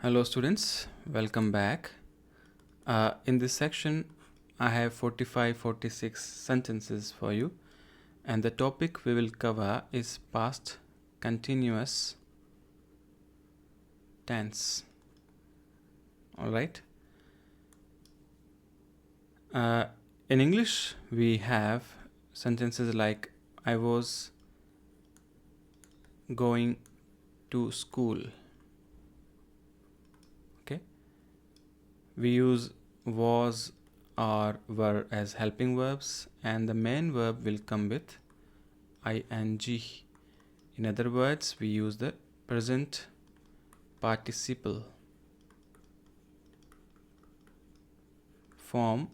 Hello students, welcome back. In this section, I have 46 sentences for you, and the topic we will cover is past continuous tense. Alright. In English, we have sentences like I was going to school. Okay. We use was or were as helping verbs, and the main verb will come with ing. In other words, we use the present participle form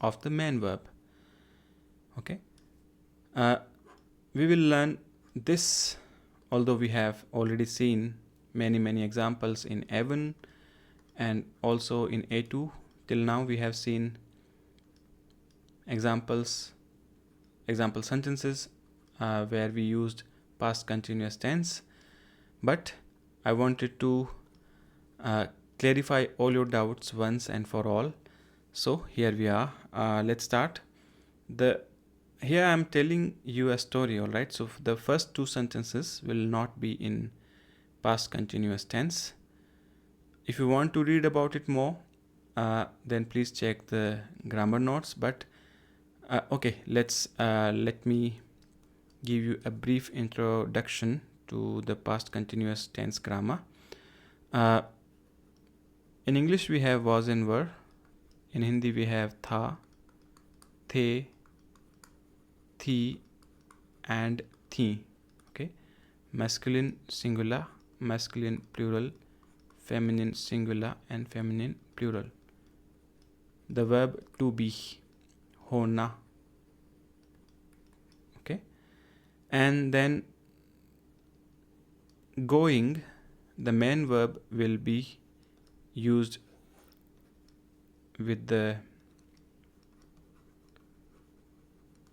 of the main verb. Okay. We will learn this, although we have already seen many examples in A1 and also in A2. Till now we have seen example sentences where we used past continuous tense, but I wanted to clarify all your doubts once and for all. So here we are. Let's start. Here I'm telling you a story, all right? So the first two sentences will not be in past continuous tense. If you want to read about it more, then please check the grammar notes. But okay, let me give you a brief introduction to the past continuous tense grammar. In English we have was and were. In Hindi we have tha, the, thi, and thi. Okay, masculine singular, masculine plural, feminine singular, and feminine plural. The verb to be, hona. Okay, and then going, the main verb will be used with the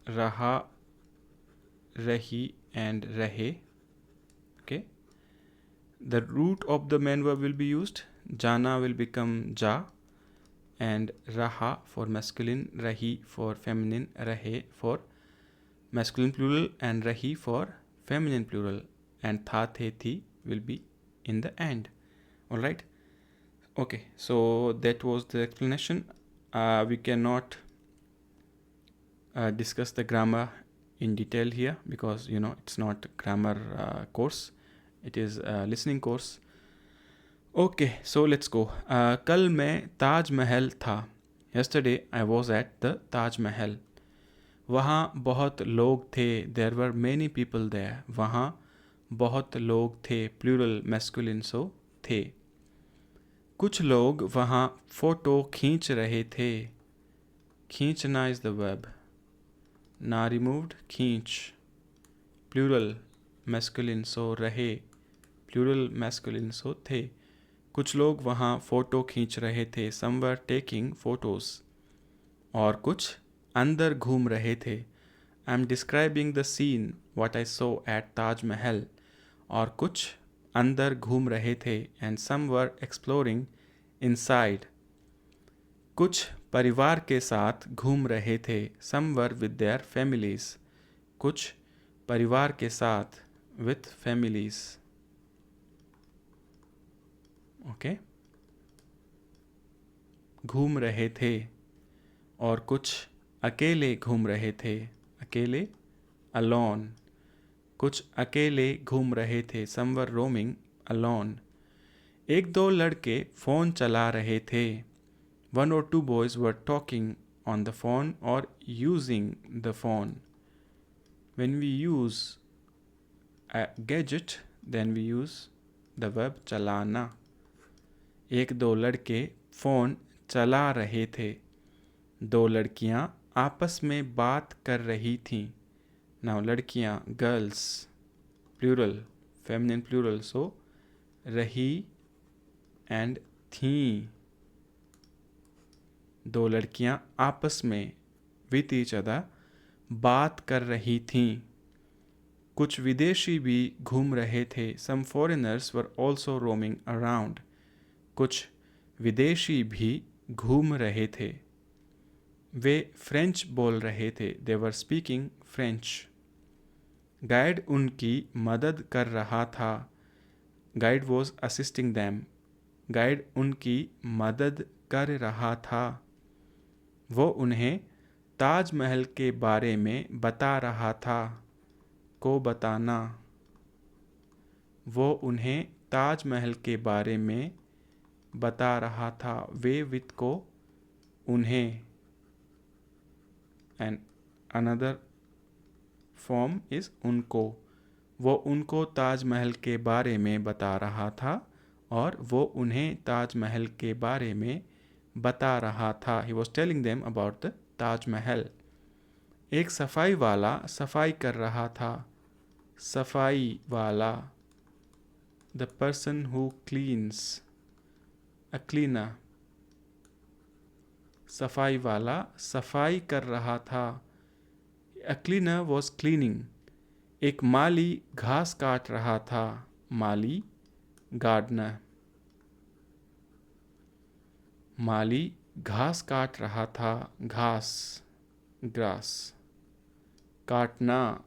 raha, rahi, and rahe. Okay, the root of the main verb will be used. Jana will become ja, and raha for masculine, rahi for feminine, rahe for masculine plural, and rahi for feminine plural, and tha, the, thi will be in the end. All right. Okay, so that was the explanation. We cannot discuss the grammar in detail here because it's not a grammar course, it is a listening course. Okay, so let's go. कल मैं ताज महल था. Yesterday I was at the Taj Mahal. वहाँ बहुत लोग थे. There were many people there. वहाँ बहुत लोग थे. Plural masculine, so थे. कुछ लोग वहाँ फोटो खींच रहे थे. खींचना is the verb. ना removed, खींच. Plural masculine, so रहे. Plural masculine, so थे. कुछ लोग वहाँ फ़ोटो खींच रहे थे. Some were taking photos. और कुछ अंदर घूम रहे थे. I'm describing the scene what I saw at Taj Mahal. और कुछ अंदर घूम रहे थे. And some were exploring inside. कुछ परिवार के साथ घूम रहे थे. Some were with their families. कुछ परिवार के साथ with families. Okay. घूम रहे थे. और कुछ अकेले घूम रहे थे. अकेले alone. कुछ अकेले घूम रहे थे. Some were roaming alone. एक दो लड़के फ़ोन चला रहे थे. One or two boys were talking on the phone or using the phone. When we use a gadget, then we use the verb चलाना. एक दो लड़के फ़ोन चला रहे थे. दो लड़कियां आपस में बात कर रही थीं. Now लड़कियां girls, plural, feminine plural, so रही and थीं. दो लड़कियां आपस में with each other बात कर रही थीं. कुछ विदेशी भी घूम रहे थे. Some foreigners were also roaming around. कुछ विदेशी भी घूम रहे थे। वे फ्रेंच बोल रहे थे। दे वर स्पीकिंग फ्रेंच। गाइड उनकी मदद कर रहा था। Guide was assisting them. Guide उनकी मदद कर रहा था। वो उन्हें ताजमहल के बारे में बता रहा था। को बताना। वो उन्हें ताजमहल के बारे में बता रहा था। वे विद को उन्हें। एंड अनदर फॉर्म इज उनको। वो उनको ताजमहल के बारे में बता रहा था और वो उन्हें ताजमहल के बारे में बता रहा था। He was telling them about the Taj Mahal. एक सफाई वाला सफाई कर रहा था। सफाई वाला। The person who cleans. A cleaner. सफाई वाला सफाई कर रहा था। A cleaner was cleaning. एक माली घास काट रहा था। माली गार्डनर। माली घास काट रहा था। घास ग्रास। काटना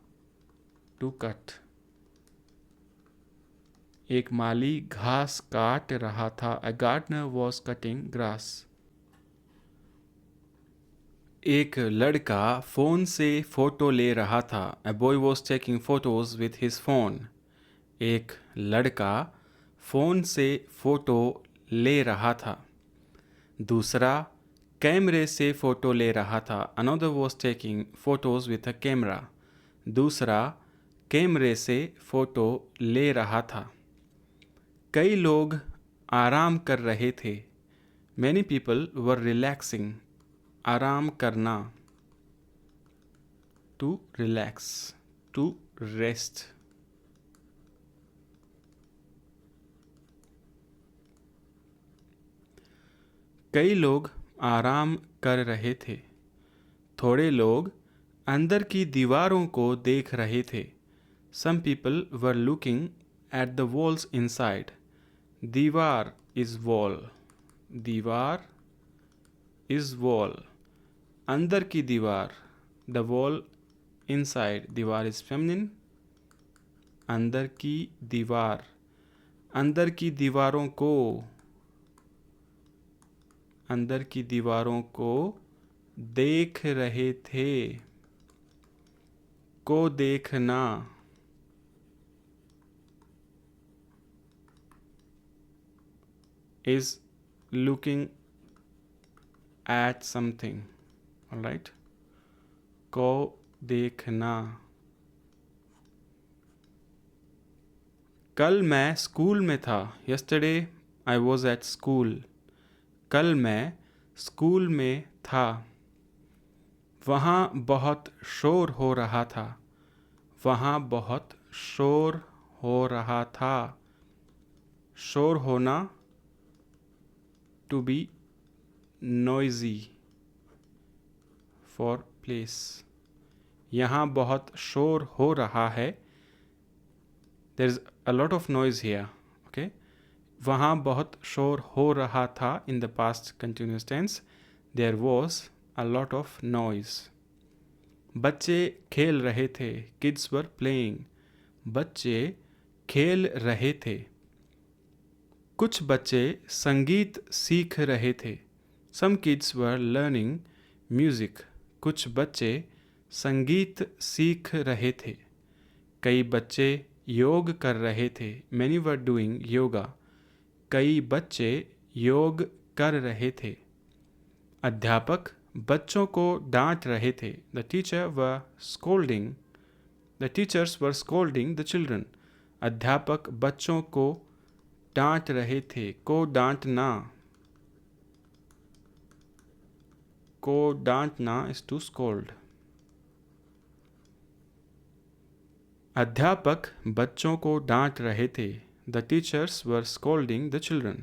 टू कट। एक माली घास काट रहा था। A gardener was cutting grass. एक लड़का फ़ोन से फ़ोटो ले रहा था। A boy was taking photos with his phone. एक लड़का फ़ोन से फ़ोटो ले रहा था। दूसरा कैमरे से फ़ोटो ले रहा था। Another was taking photos with a camera. दूसरा कैमरे से फ़ोटो ले रहा था। कई लोग आराम कर रहे थे। Many people were relaxing. आराम करना to relax, to rest. कई लोग आराम कर रहे थे। थोड़े लोग अंदर की दीवारों को देख रहे थे। Some people were looking at the walls inside. दीवार is wall. दीवार is wall. अंदर की दीवार the wall inside. दीवार is feminine. अंदर की दीवार। अंदर की दीवारों को। अंदर की दीवारों को देख रहे थे। को देखना। is looking at something. All right. को देखना। कल मैं स्कूल में था। Yesterday I was at school. कल मैं स्कूल में था। वहाँ बहुत शोर हो रहा था। वहाँ बहुत शोर हो रहा था। शोर होना to be noisy for place. यहाँ बहुत शोर हो रहा है। There is a lot of noise here. Okay. वहाँ बहुत शोर हो रहा था in the past continuous tense. There was a lot of noise. बच्चे खेल रहे थे। Kids were playing. बच्चे खेल रहे थे। कुछ बच्चे संगीत सीख रहे थे। Some kids were learning music. कुछ बच्चे संगीत सीख रहे थे। कई बच्चे योग कर रहे थे। Many were doing yoga. कई बच्चे योग कर रहे थे। अध्यापक बच्चों को डांट रहे थे। The teacher were scolding. The teachers were scolding the children. अध्यापक बच्चों को डांट रहे थे। को डांटना। को डांटना is to scold. अध्यापक बच्चों को डांट रहे थे। The teachers were scolding the children.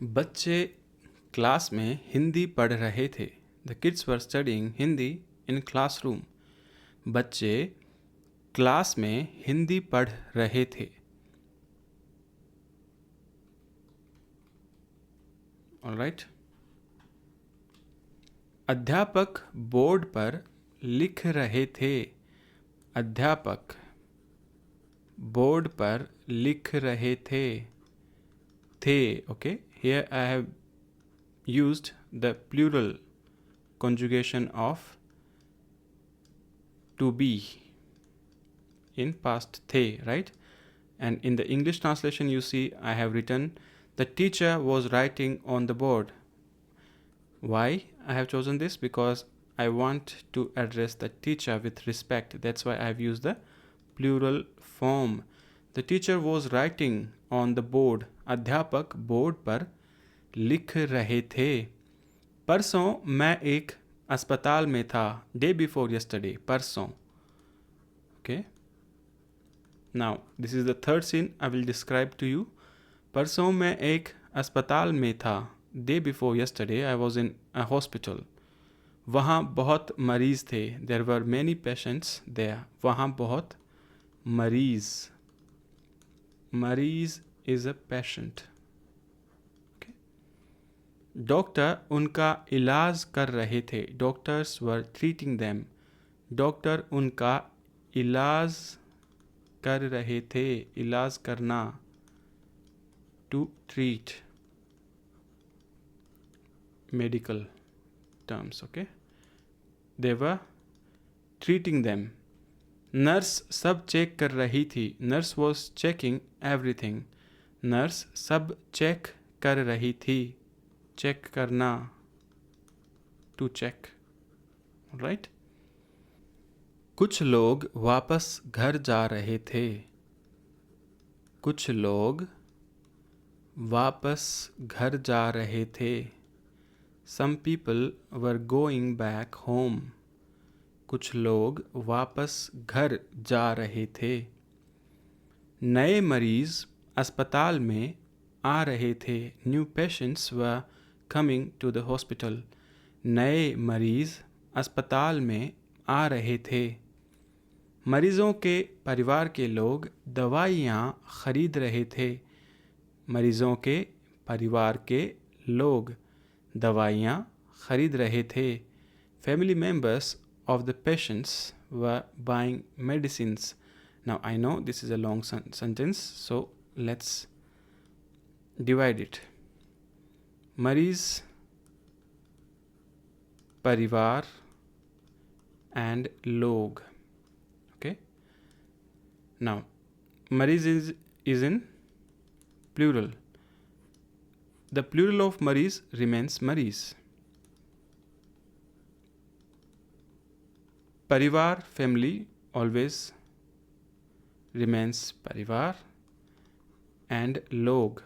बच्चे क्लास में हिंदी पढ़ रहे थे। The kids were studying Hindi in classroom. बच्चे क्लास में हिंदी पढ़ रहे थे। ऑलराइट। अध्यापक बोर्ड पर लिख रहे थे। अध्यापक बोर्ड पर लिख रहे थे। थे, okay? Here I have used the plural conjugation of to be in past the, right? And in the English translation, you see I have written the teacher was writing on the board. Why I have chosen this? Because I want to address the teacher with respect. That's why I have used the plural form. The teacher was writing on the board. अध्यापक board पर लिख रहे थे। परसों मैं एक अस्पताल में था। Day before yesterday, परसों। Okay. Now this is the third scene I will describe to you. परसों मैं एक अस्पताल में था। Day before yesterday I was in a hospital. वहाँ बहुत मरीज़ थे। There were many patients there. वहाँ बहुत मरीज़। मरीज़ is a patient. Okay. Doctor उनका इलाज कर रहे थे। Doctors were treating them. Doctor उनका इलाज कर रहे थे। इलाज करना, to treat, medical terms, okay? They were treating them. Nurse सब चेक कर रही थी। Nurse was checking everything. Nurse सब चेक कर रही थी। चेक करना, टू चेक, राइट। कुछ लोग वापस घर जा रहे थे। कुछ लोग वापस घर जा रहे थे। Some people were going back home. कुछ लोग वापस घर जा रहे थे। नए मरीज अस्पताल में आ रहे थे। New patients were coming to the hospital. नए मरीज अस्पताल में आ रहे थे। मरीजों के परिवार के लोग दवाइयाँ खरीद रहे थे। मरीजों के परिवार के लोग दवाइयाँ खरीद रहे थे। Family members of the patients were buying medicines. Now I know this is a long sentence, so let's divide it. मरीज, परिवार and लोग. Okay. Now मरीज is in plural. The plural of मरीज remains मरीज. परिवार, family, always remains परिवार. And लोग,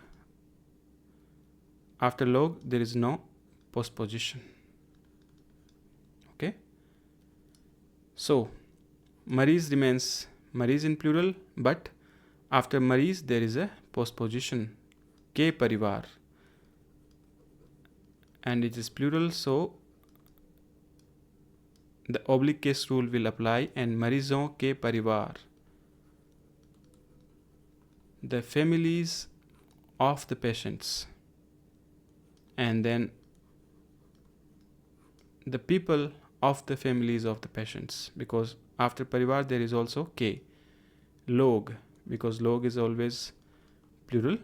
after log there is no postposition. Okay. So मरीज remains मरीज in plural, but after मरीज there is a postposition, के परिवार, and it is plural, so the oblique case rule will apply. And मरीजों के परिवार, the families of the patients, and then the people of the families of the patients, because after परिवार there is also के, लोग, because log is always plural.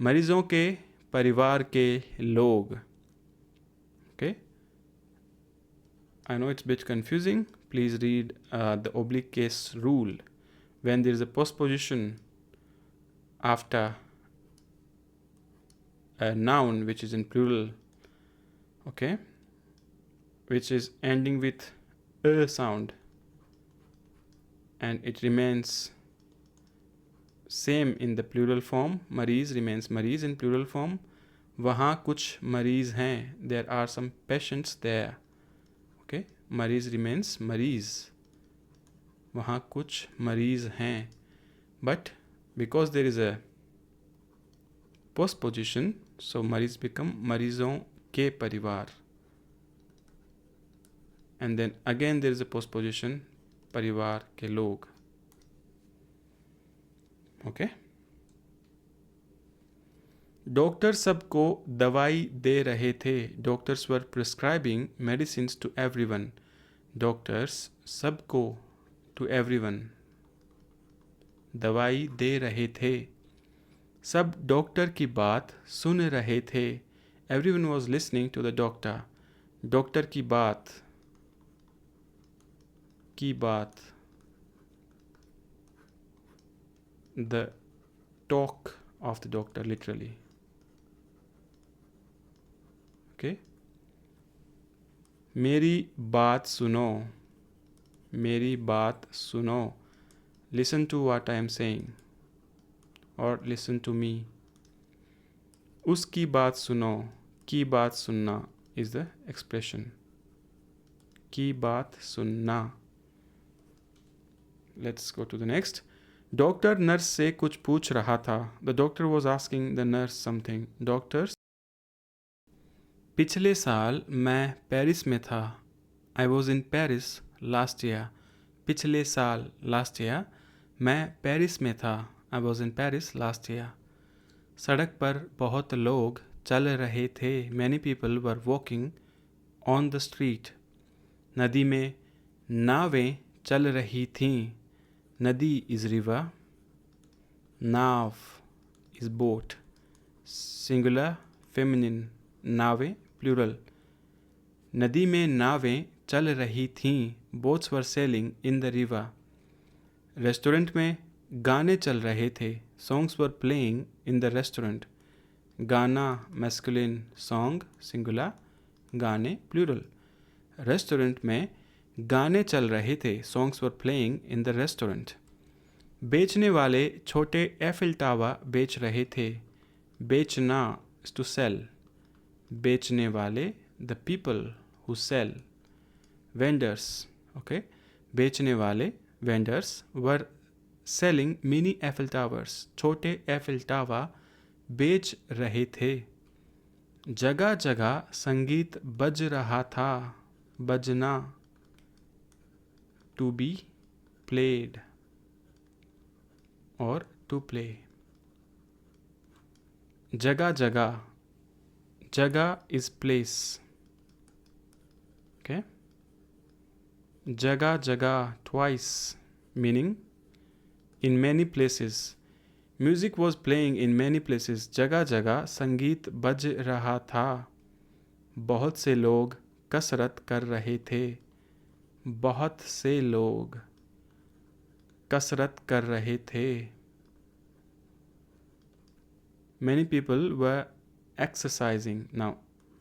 मरीजों के परिवार के लोग. Okay. I know it's a bit confusing. Please read the oblique case rule. When there is a postposition after a noun which is in plural, okay, which is ending with a sound, and it remains same in the plural form, मरीज remains मरीज in plural form. वहाँ कुछ मरीज हैं, there are some patients there. Okay, मरीज remains मरीज, वहाँ कुछ मरीज हैं. But because there is a postposition, so मरीज become मरीजों के परिवार. And then again there is a postposition, परिवार के लोग. Okay. डॉक्टर सबको दवाई दे रहे थे. Doctors were prescribing medicines to everyone. Doctors सबको, टू एवरीवन, दवाई दे रहे थे. सब डॉक्टर की बात सुन रहे थे. Everyone was listening to the doctor. Doctor की बात, की बात, the talk of the doctor literally. Okay. मेरी बात सुनो, मेरी बात सुनो. Listen to what I am saying or listen to me. उसकी बात सुनो, की बात सुनना is the expression. की बात सुनना. Let's go to the next. Doctor nurse से कुछ पूछ रहा था. The doctor was asking the nurse something. Doctor. पिछले साल मैं पेरिस में था. I was in Paris last year. पिछले साल, लास्ट ईयर, मैं पेरिस में था. I was in Paris last year. सड़क पर बहुत लोग चल रहे थे. Many people were walking on the street. नदी में नावें चल रही थीं. नदी is river. Now is boat. Singular, feminine. नावें प्लूरल. नदी में नावें चल रही थीं. Boats were selling in the river. Restaurant में गाने चल रहे थे. Songs were playing in the restaurant. गाना मैस्कुलिन, सॉन्ग सिंगुलर, गाने प्लूरल. रेस्टोरेंट में गाने चल रहे थे. Songs were playing in the restaurant. बेचने वाले छोटे एफिल टावर बेच रहे थे. बेचना इज टू सेल. बेचने वाले, the people who sell. Vendors, okay. बेचने वाले, vendors, were selling mini Eiffel towers. छोटे एफिल टावर बेच रहे थे. जगह जगह संगीत बज रहा था. बजना, टू बी प्लेड और टू प्ले. जगह जगह, जगह इज प्लेस. ओके. जगह जगह twice, meaning in many places. Music was playing in many places. जगह जगह संगीत बज रहा था. बहुत से लोग कसरत कर रहे थे. बहुत से लोग कसरत कर रहे थे. Many people were exercising. Now,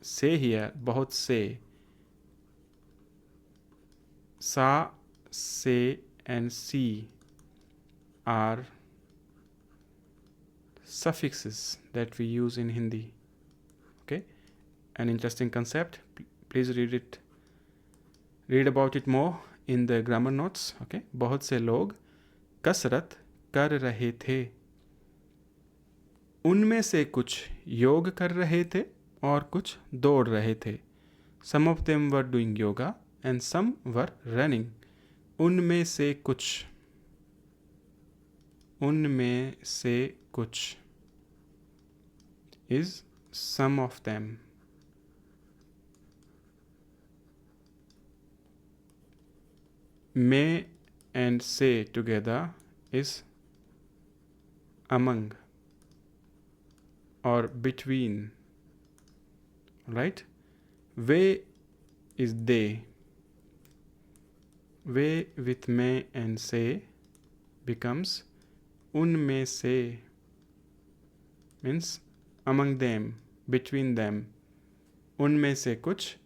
say here, बहुत से. सा, से and see are suffixes that we use in Hindi. Okay, an interesting concept. Please read it. Read about it more in the grammar notes. Okay, बहुत से लोग कसरत कर रहे थे. उनमें से कुछ योग कर रहे थे और कुछ दौड़ रहे थे. Some of them were doing yoga and some were running. उनमें से कुछ, उनमें से कुछ is some of them. May and say together is among or between, right? They is they. They with may and say becomes unme se, means among them, between them. उनमें से कुछ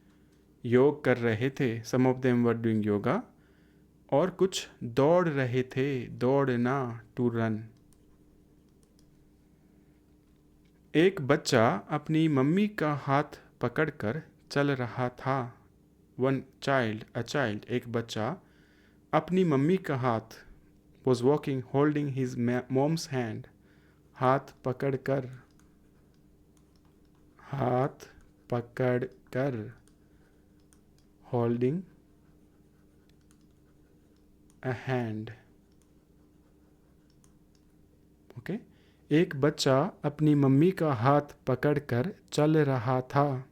योग कर रहे थे. Some of them were doing yoga. और कुछ दौड़ रहे थे. दौड़ना, to run. एक बच्चा अपनी मम्मी का हाथ पकड़कर चल रहा था. वन चाइल्ड, अ चाइल्ड, एक बच्चा अपनी मम्मी का हाथ, was walking holding his mom's hand. हाथ पकड़कर, हाथ पकड़कर, holding a hand. Okay. एक बच्चा अपनी मम्मी का हाथ पकड़कर चल रहा था।